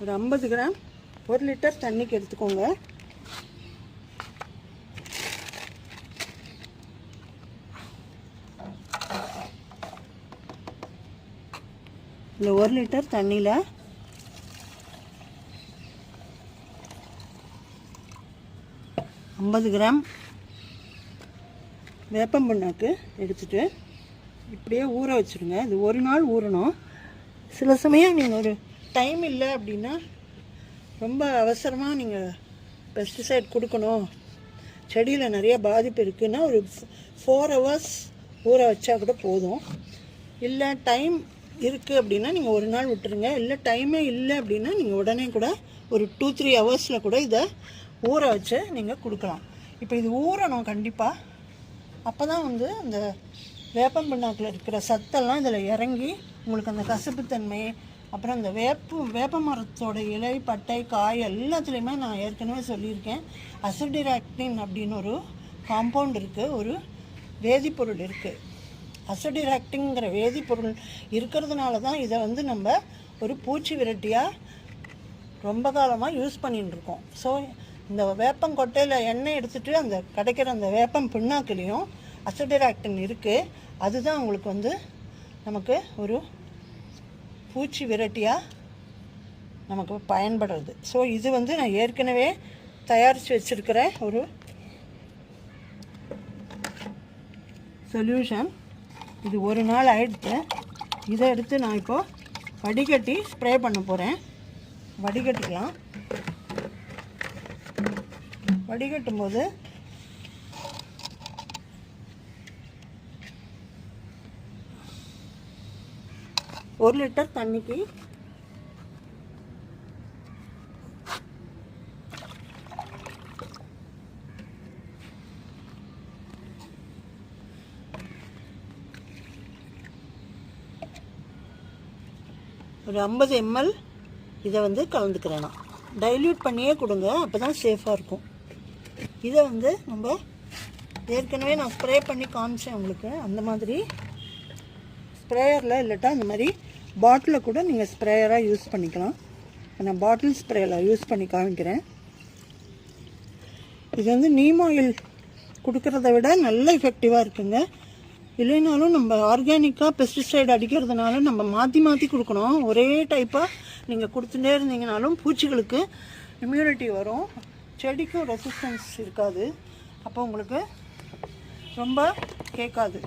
ஒரு 50 gram 1 litre தண்ணிக்கு எடுத்துக்கோங்க. இந்த 1 லிட்டர் தண்ணியில் ஐம்பது கிராம் வேப்பம் புண்ணாக்கு எடுத்துகிட்டு இப்படியே ஊற வச்சுருங்க. இது ஒரு நாள் ஊறணும். சில சமயம் நீங்கள் ஒரு டைம் இல்லை அப்படின்னா, ரொம்ப அவசரமாக நீங்கள் பெஸ்டிசைட் கொடுக்கணும், செடியில் நிறைய பாதிப்பு இருக்குதுன்னா ஒரு 4 ஹவர்ஸ் ஊற வச்சா கூட போதும். இல்லை டைம் இருக்குது அப்படின்னா நீங்கள் ஒரு நாள் விட்டுருங்க. இல்லை டைமே இல்லை அப்படின்னா நீங்கள் உடனே கூட ஒரு 2-3 ஹவர்ஸில் கூட இதை ஊற வச்சு நீங்கள் கொடுக்கலாம். இப்போ இது ஊறணும் கண்டிப்பாக. அப்போ தான் வந்து அந்த வேப்பம் புண்ணாக்கில் இருக்கிற சத்தெல்லாம் இதில் இறங்கி உங்களுக்கு அந்த கசப்புத்தன்மை, அப்புறம் அந்த வேப்ப மரத்தோட இலை, பட்டை, காய் எல்லாத்துலேயுமே நான் ஏற்கனவே சொல்லியிருக்கேன், அசிடிராக்டின் அப்படின்னு ஒரு காம்பவுண்ட் இருக்குது, ஒரு வேதிப்பொருள் இருக்குது. அசிடிராக்டிங்கிற வேதிப்பொருள் இருக்கிறதுனால தான் இதை வந்து நம்ம ஒரு பூச்சி விரட்டியாக ரொம்ப காலமாக யூஸ் பண்ணிட்டு இருக்கோம். ஸோ இந்த வேப்பங்கொட்டையில் எண்ணெய் எடுத்துகிட்டு அந்த கிடைக்கிற அந்த வேப்பம் பிண்ணாக்குலேயும் அசிடிராக்டின் இருக்குது. அதுதான் உங்களுக்கு வந்து நமக்கு ஒரு பூச்சி விரட்டியாக நமக்கு பயன்படுறது. ஸோ இது வந்து நான் ஏற்கனவே தயாரித்து வச்சுருக்கிற ஒரு சொல்யூஷன். இது ஒரு நாள் ஆயிடுச்சு. இதை எடுத்து நான் இப்போது வடிகட்டி ஸ்ப்ரே பண்ண போகிறேன். வடிகட்டிக்கலாம். வடிகட்டும் போது ஒரு லிட்டர் தண்ணிக்கு ஒரு 50 ml இதை வந்து கலந்துக்கிறேன். நான் டைல்யூட் பண்ணியே கொடுங்க, அப்போ தான் சேஃபாக இருக்கும். இதை வந்து நம்ம ஏற்கனவே நான் ஸ்ப்ரே பண்ணி காமிச்சேன் உங்களுக்கு. அந்த மாதிரி ஸ்ப்ரேயரில் இல்லாட்டா அந்த மாதிரி பாட்டிலில் கூட நீங்கள் ஸ்ப்ரேயராக யூஸ் பண்ணிக்கலாம். நான் பாட்டில் ஸ்ப்ரேயில் யூஸ் பண்ணி காமிக்கிறேன். இது வந்து நீம் ஆயில் கொடுக்கறத விட நல்ல எஃபெக்டிவாக இருக்குங்க. இல்லைனாலும் நம்ம ஆர்கானிக்காக பெஸ்டிசைடு அடிக்கிறதுனால நம்ம மாற்றி மாற்றி கொடுக்கணும். ஒரே டைப்பாக நீங்கள் கொடுத்துட்டே இருந்தீங்கனாலும் பூச்சிகளுக்கு இம்யூனிட்டி வரும், செடிக்கும் ரெசிஸ்டன்ஸ் இருக்காது, அப்போ உங்களுக்கு ரொம்ப கேட்காது.